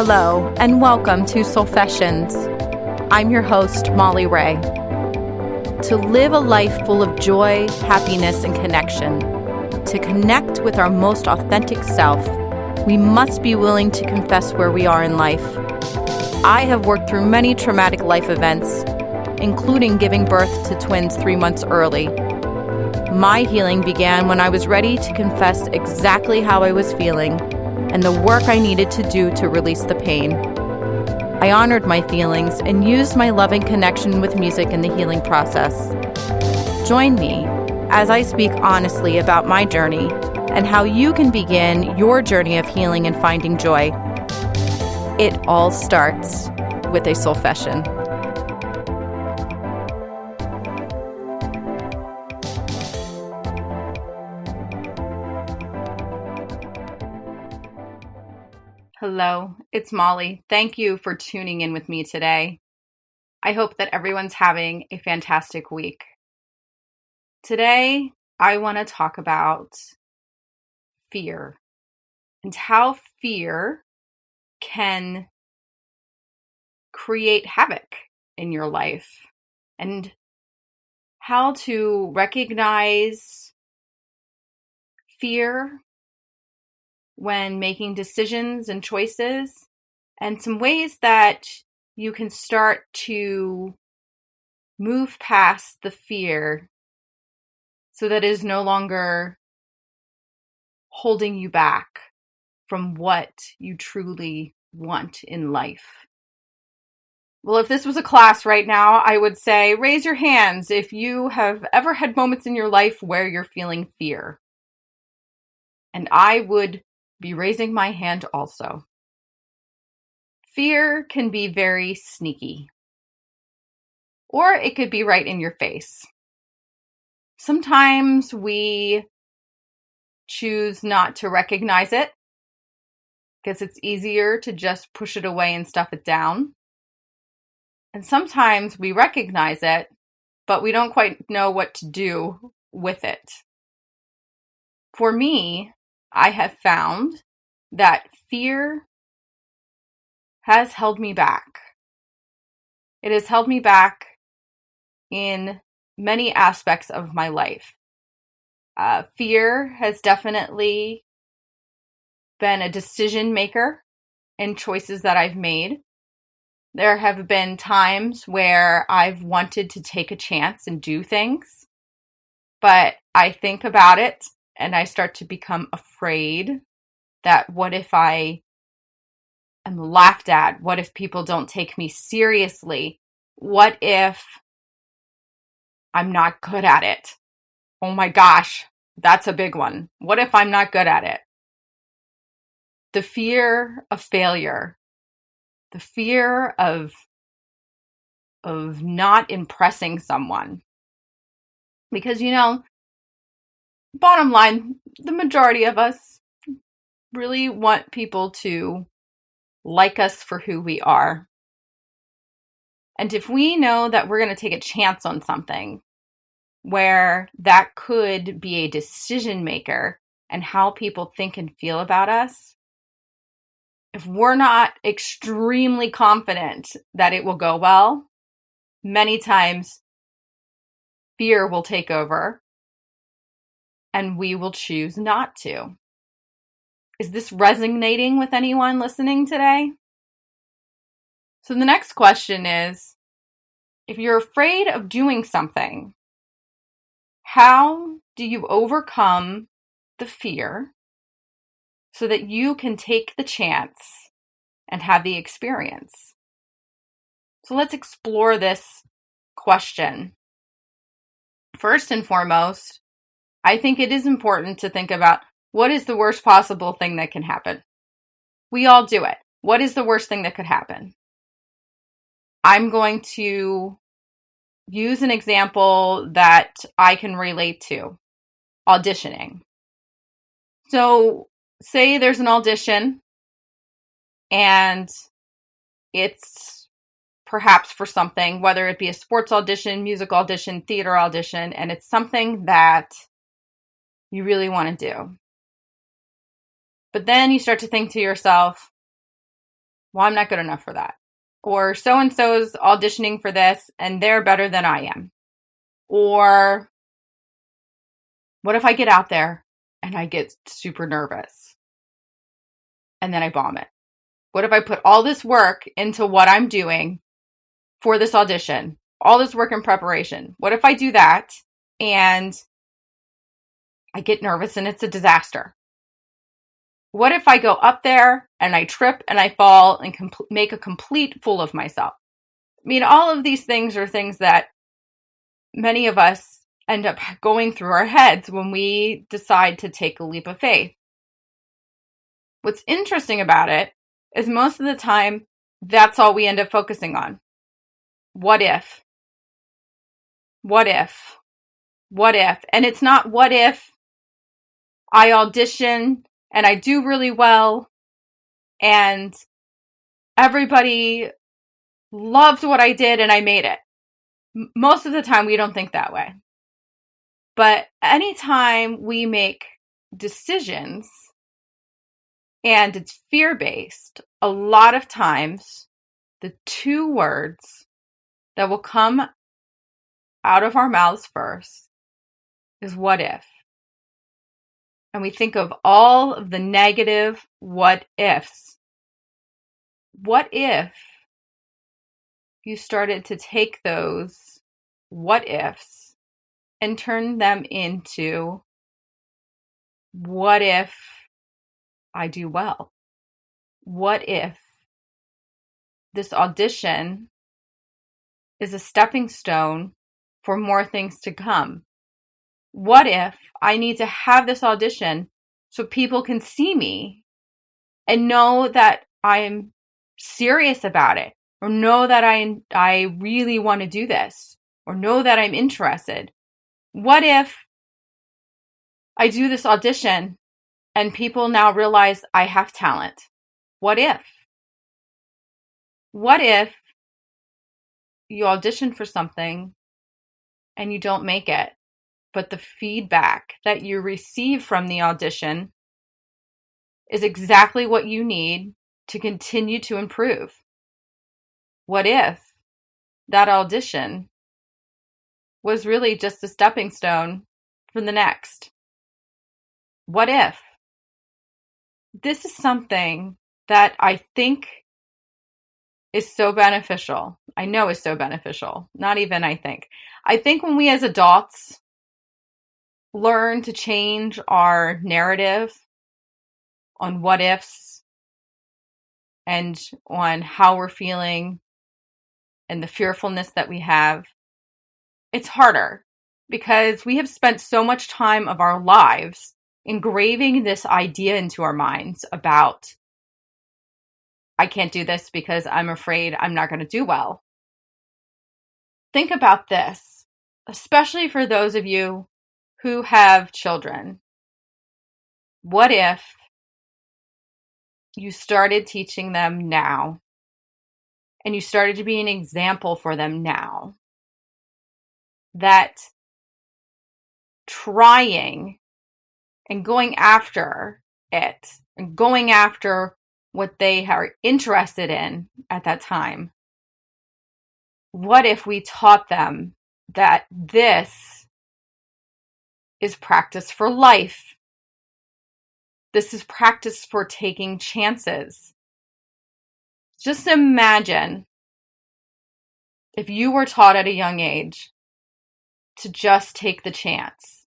Hello, and welcome to Soulfessions. I'm your host, Molly Ray. To live a life full of joy, happiness, and connection, to connect with our most authentic self, we must be willing to confess where we are in life. I have worked through many traumatic life events, including giving birth to twins 3 months early. My healing began when I was ready to confess exactly how I was feeling and the work I needed to do to release the pain. I honored my feelings and used my loving connection with music in the healing process. Join me as I speak honestly about my journey and how you can begin your journey of healing and finding joy. It all starts with a Soulfession. Hello, it's Molly. Thank you for tuning in with me today. I hope that everyone's having a fantastic week. Today, I want to talk about fear and how fear can create havoc in your life and how to recognize fear when making decisions and choices, and some ways that you can start to move past the fear so that it is no longer holding you back from what you truly want in life. Well, if this was a class right now, I would say raise your hands if you have ever had moments in your life where you're feeling fear. And I would be raising my hand also. Fear can be very sneaky, or it could be right in your face. Sometimes we choose not to recognize it because it's easier to just push it away and stuff it down. And sometimes we recognize it, but we don't quite know what to do with it. For me, I have found that fear has held me back. It has held me back in many aspects of my life. Fear has definitely been a decision maker in choices that I've made. There have been times where I've wanted to take a chance and do things, but I think about it and I start to become afraid that what if I am laughed at? What if people don't take me seriously? What if I'm not good at it? Oh my gosh, that's a big one. What if I'm not good at it? The fear of failure, the fear of not impressing someone. Because, bottom line, the majority of us really want people to like us for who we are. And if we know that we're going to take a chance on something where that could be a decision maker and how people think and feel about us, if we're not extremely confident that it will go well, many times fear will take over and we will choose not to. Is this resonating with anyone listening today? So the next question is, if you're afraid of doing something, how do you overcome the fear so that you can take the chance and have the experience? So let's explore this question. First and foremost, I think it is important to think about what is the worst possible thing that can happen. We all do it. What is the worst thing that could happen? I'm going to use an example that I can relate to, auditioning. So say there's an audition and it's perhaps for something, whether it be a sports audition, music audition, theater audition, and it's something that you really want to do. But then you start to think to yourself, Well, I'm not good enough for that. Or so-and-so's auditioning for this and they're better than I am. Or what if I get out there and I get super nervous and then I bomb it? What if I put all this work into what I'm doing for this audition, all this work in preparation? What if I do that and I get nervous and it's a disaster? What if I go up there and I trip and I fall and make a complete fool of myself? I mean, all of these things are things that many of us end up going through our heads when we decide to take a leap of faith. What's interesting about it is most of the time, that's all we end up focusing on. What if? What if? What if? And it's not what if I audition and I do really well and everybody loved what I did and I made it. Most of the time, we don't think that way. But anytime we make decisions and it's fear-based, a lot of times the two words that will come out of our mouths first is what if. And we think of all of the negative what ifs. What if you started to take those what ifs and turn them into what if I do well? What if this audition is a stepping stone for more things to come? What if I need to have this audition so people can see me and know that I'm serious about it, or know that I really want to do this, or know that I'm interested? What if I do this audition and people now realize I have talent? What if? What if you audition for something and you don't make it, but the feedback that you receive from the audition is exactly what you need to continue to improve? What if that audition was really just a stepping stone for the next? What if? This is something that I think is so beneficial. I know is so beneficial. Not even I think. I think when we as adults learn to change our narrative on what ifs and on how we're feeling and the fearfulness that we have, it's harder because we have spent so much time of our lives engraving this idea into our minds about, I can't do this because I'm afraid I'm not going to do well. Think about this, especially for those of you who have children. What if you started teaching them now and you started to be an example for them now that trying and going after it and going after what they are interested in at that time? What if we taught them that this is practice for life? This is practice for taking chances. Just imagine if you were taught at a young age to just take the chance.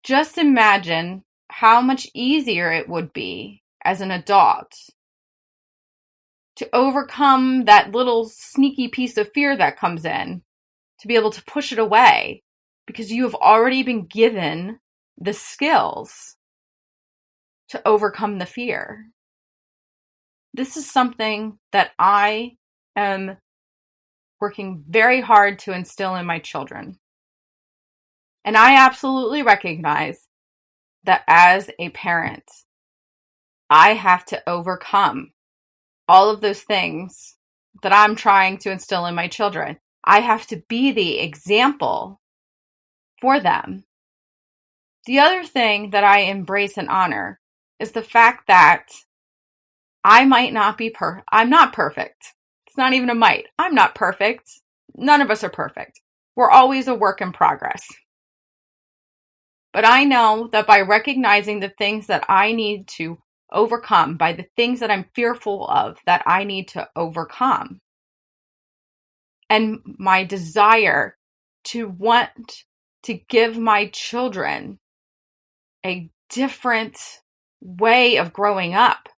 Just imagine how much easier it would be as an adult to overcome that little sneaky piece of fear that comes in, to be able to push it away because you have already been given the skills to overcome the fear. This is something that I am working very hard to instill in my children. And I absolutely recognize that as a parent, I have to overcome all of those things that I'm trying to instill in my children. I have to be the example for them. The other thing that I embrace and honor is the fact that I might not be I'm not perfect. It's not even a might. I'm not perfect. None of us are perfect. We're always a work in progress. But I know that by recognizing the things that I need to overcome, by the things that I'm fearful of that I need to overcome, and my desire to want to give my children a different way of growing up,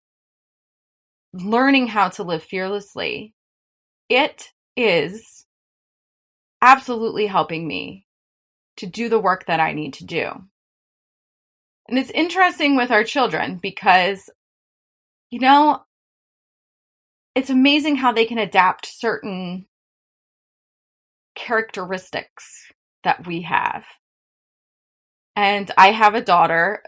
learning how to live fearlessly, it is absolutely helping me to do the work that I need to do. And it's interesting with our children because, it's amazing how they can adapt certain characteristics that we have. And I have a daughter,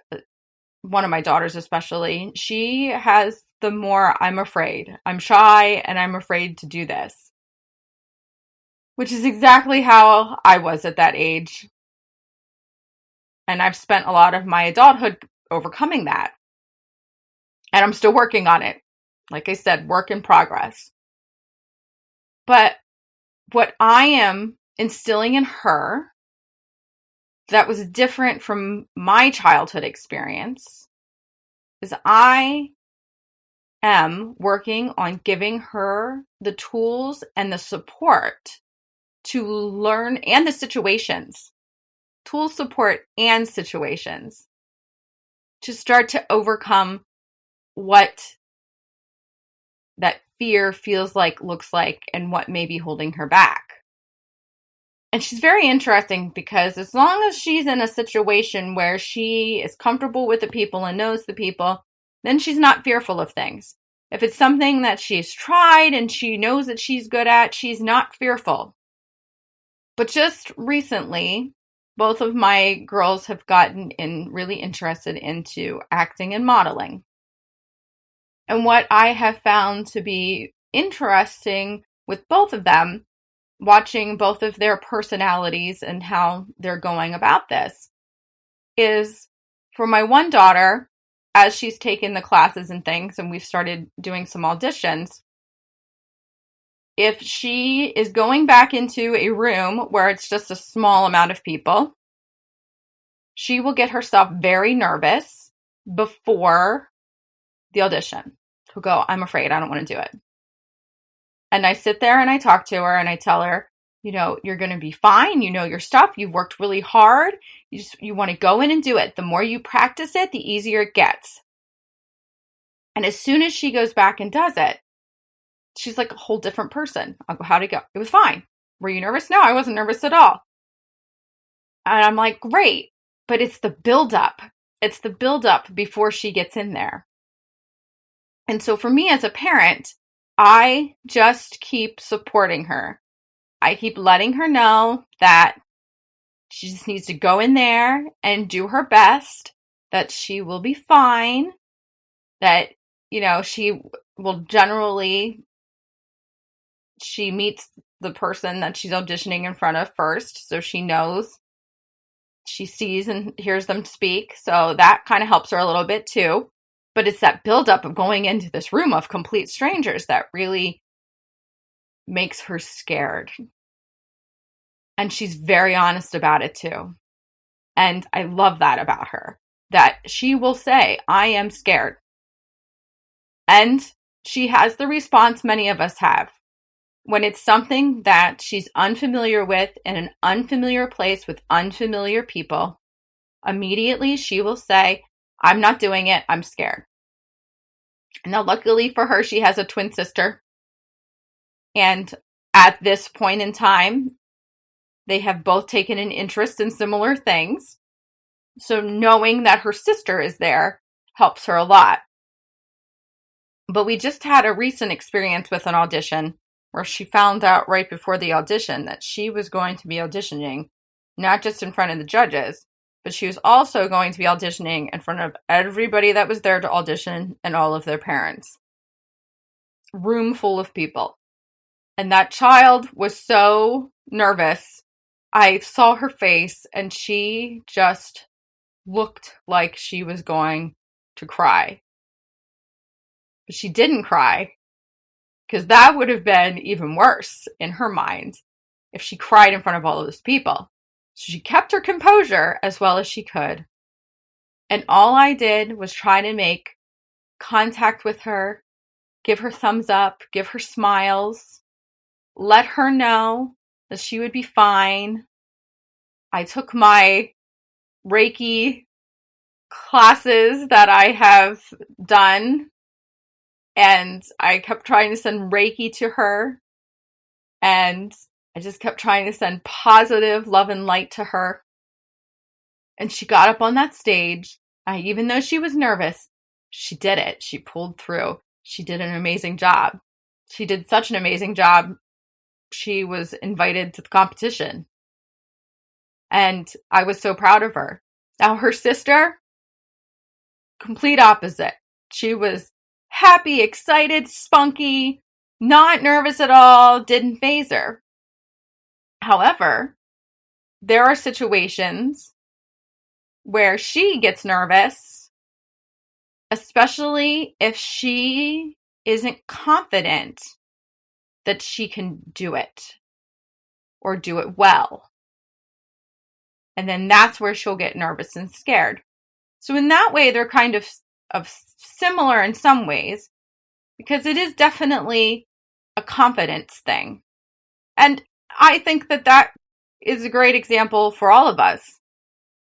one of my daughters especially. She has the more I'm afraid. I'm shy and I'm afraid to do this, which is exactly how I was at that age. And I've spent a lot of my adulthood overcoming that. And I'm still working on it. Like I said, work in progress. But what I am instilling in her that was different from my childhood experience is I am working on giving her the tools and the support to learn, and the situations, tools, support, and situations to start to overcome what that fear feels like, looks like, and what may be holding her back. And she's very interesting because as long as she's in a situation where she is comfortable with the people and knows the people, then she's not fearful of things. If it's something that she's tried and she knows that she's good at, she's not fearful. But just recently, both of my girls have gotten really interested into acting and modeling. And what I have found to be interesting with both of them, watching both of their personalities and how they're going about this, is for my one daughter, as she's taken the classes and things, and we've started doing some auditions, if she is going back into a room where it's just a small amount of people, she will get herself very nervous before the audition. She'll go, I'm afraid, I don't want to do it. And I sit there and I talk to her and I tell her, you're going to be fine. You know your stuff. You've worked really hard. You want to go in and do it. The more you practice it, the easier it gets. And as soon as she goes back and does it, she's like a whole different person. I'll go, how'd it go? It was fine. Were you nervous? No, I wasn't nervous at all. And I'm like, great. But it's the buildup. It's the buildup before she gets in there. And so for me as a parent, I just keep supporting her. I keep letting her know that she just needs to go in there and do her best, that she will be fine, that, she will generally, she meets the person that she's auditioning in front of first, so she knows, she sees and hears them speak, so that kind of helps her a little bit too. But it's that buildup of going into this room of complete strangers that really makes her scared. And she's very honest about it too. And I love that about her, that she will say, I am scared. And she has the response many of us have. When it's something that she's unfamiliar with in an unfamiliar place with unfamiliar people, immediately she will say, I'm not doing it, I'm scared. Now, luckily for her, she has a twin sister. And at this point in time, they have both taken an interest in similar things. So knowing that her sister is there helps her a lot. But we just had a recent experience with an audition where she found out right before the audition that she was going to be auditioning, not just in front of the judges, but she was also going to be auditioning in front of everybody that was there to audition and all of their parents. Room full of people. And that child was so nervous. I saw her face and she just looked like she was going to cry. But she didn't cry, because that would have been even worse in her mind if she cried in front of all of those people. So she kept her composure as well as she could. And all I did was try to make contact with her, give her thumbs up, give her smiles, let her know that she would be fine. I took my Reiki classes that I have done, and I kept trying to send Reiki to her, and I just kept trying to send positive love and light to her. And she got up on that stage. Even though she was nervous, she did it. She pulled through. She did an amazing job. She did such an amazing job. She was invited to the competition. And I was so proud of her. Now, her sister, complete opposite. She was happy, excited, spunky, not nervous at all, didn't faze her. However, there are situations where she gets nervous, especially if she isn't confident that she can do it or do it well. And then that's where she'll get nervous and scared. So in that way, they're kind of similar in some ways, because it is definitely a confidence thing. And I think that that is a great example for all of us.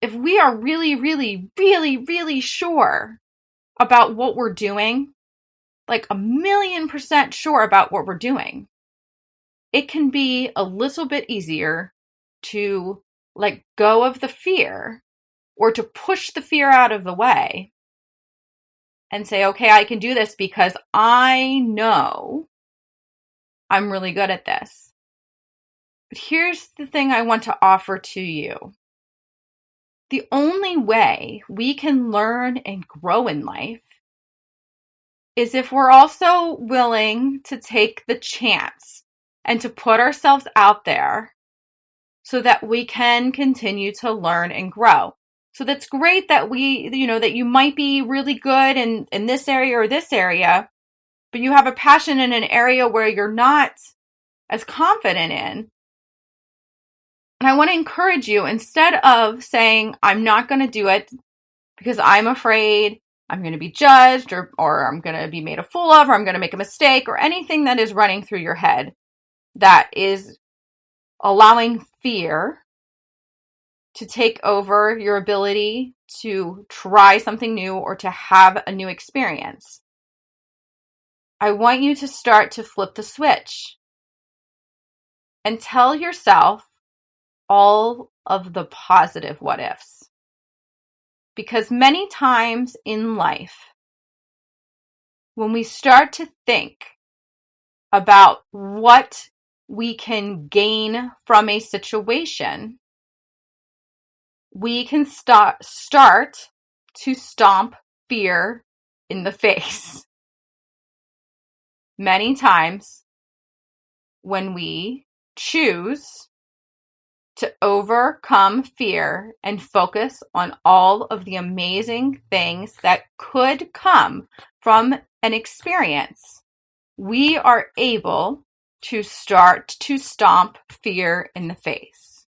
If we are really, really, really, really sure about what we're doing, like 1,000,000% sure about what we're doing, it can be a little bit easier to let go of the fear, or to push the fear out of the way and say, okay, I can do this because I know I'm really good at this. But here's the thing I want to offer to you. The only way we can learn and grow in life is if we're also willing to take the chance and to put ourselves out there so that we can continue to learn and grow. So that's great that that you might be really good in this area or this area, but you have a passion in an area where you're not as confident in. And I want to encourage you, instead of saying, I'm not going to do it because I'm afraid I'm going to be judged, or I'm going to be made a fool of, or I'm going to make a mistake, or anything that is running through your head that is allowing fear to take over your ability to try something new or to have a new experience. I want you to start to flip the switch and tell yourself all of the positive what ifs. Because many times in life, when we start to think about what we can gain from a situation, we can start to stomp fear in the face. Many times when we choose to overcome fear and focus on all of the amazing things that could come from an experience, we are able to start to stomp fear in the face.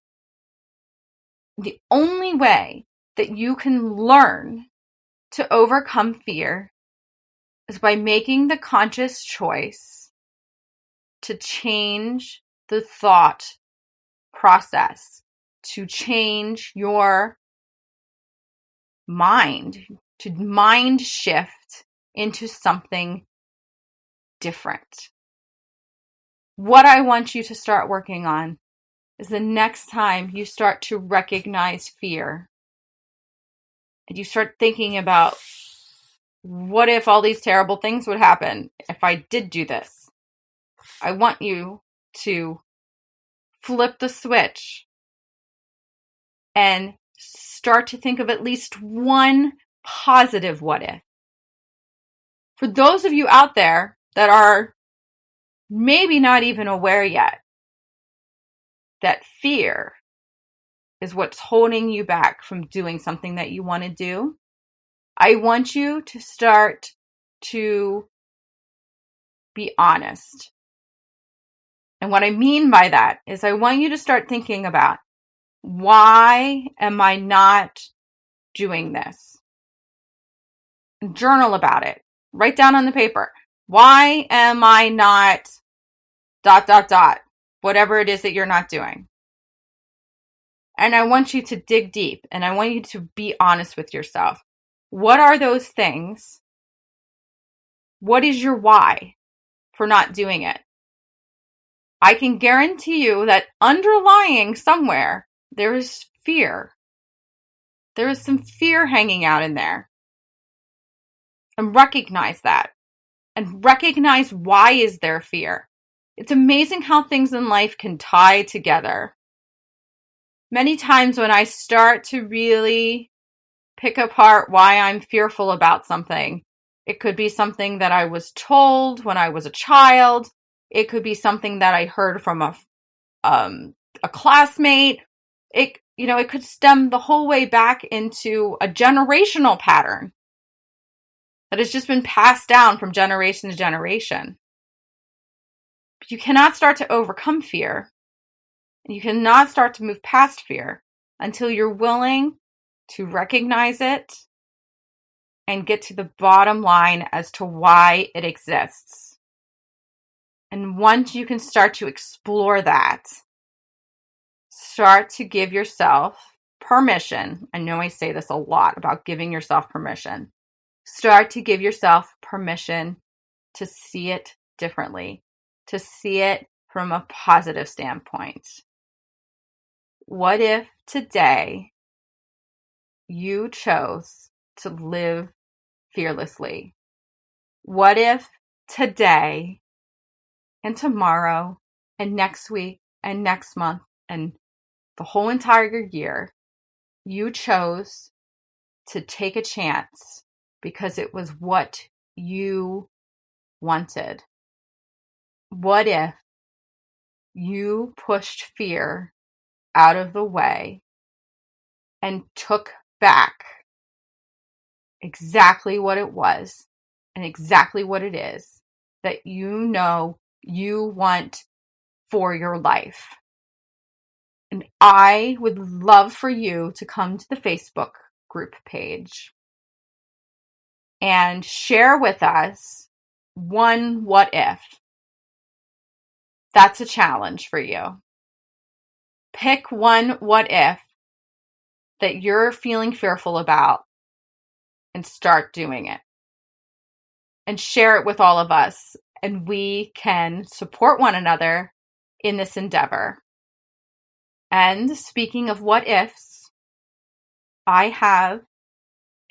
The only way that you can learn to overcome fear is by making the conscious choice to change the thought process, to change your mind, to mind shift into something different. What I want you to start working on is the next time you start to recognize fear and you start thinking about, what if all these terrible things would happen if I did do this? I want you to flip the switch and start to think of at least one positive what if. For those of you out there that are maybe not even aware yet that fear is what's holding you back from doing something that you want to do, I want you to start to be honest. And what I mean by that is I want you to start thinking about, why am I not doing this? Journal about it. Write down on the paper. Why am I not ... whatever it is that you're not doing? And I want you to dig deep, and I want you to be honest with yourself. What are those things? What is your why for not doing it? I can guarantee you that underlying somewhere, there is fear. There is some fear hanging out in there. And recognize that. And recognize, why is there fear? It's amazing how things in life can tie together. Many times when I start to really pick apart why I'm fearful about something, it could be something that I was told when I was a child. It could be something that I heard from a classmate. It could stem the whole way back into a generational pattern that has just been passed down from generation to generation. But you cannot start to overcome fear. And you cannot start to move past fear until you're willing to recognize it and get to the bottom line as to why it exists. And once you can start to explore that, start to give yourself permission. I know I say this a lot about giving yourself permission. Start to give yourself permission to see it differently, to see it from a positive standpoint. What if today you chose to live fearlessly? What if today and tomorrow and next week and next month and the whole entire year, you chose to take a chance because it was what you wanted? What if you pushed fear out of the way and took back exactly what it was and exactly what it is that you want for your life? And I would love for you to come to the Facebook group page and share with us one what if. That's a challenge for you. Pick one what if that you're feeling fearful about and start doing it. And share it with all of us, and we can support one another in this endeavor. And speaking of what ifs, I have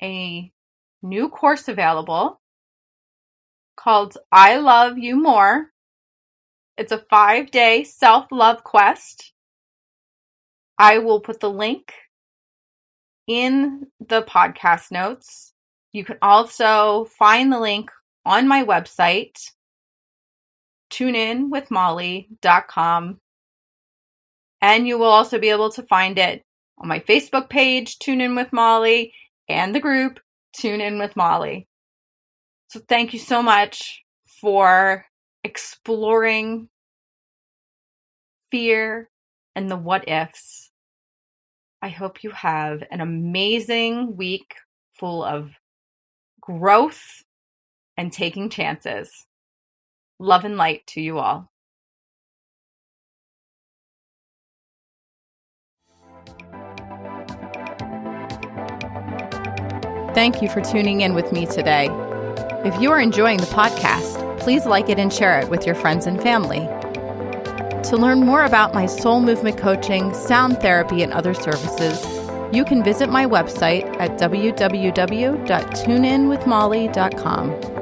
a new course available called I Love You More. It's a 5-day self-love quest. I will put the link in the podcast notes. You can also find the link on my website, tuneinwithmolly.com. And you will also be able to find it on my Facebook page, Tune In With Molly, and the group, Tune In With Molly. So thank you so much for exploring fear and the what ifs. I hope you have an amazing week full of growth and taking chances. Love and light to you all. Thank you for tuning in with me today. If you are enjoying the podcast, please like it and share it with your friends and family. To learn more about my soul movement coaching, sound therapy, and other services, you can visit my website at www.tuneinwithmolly.com.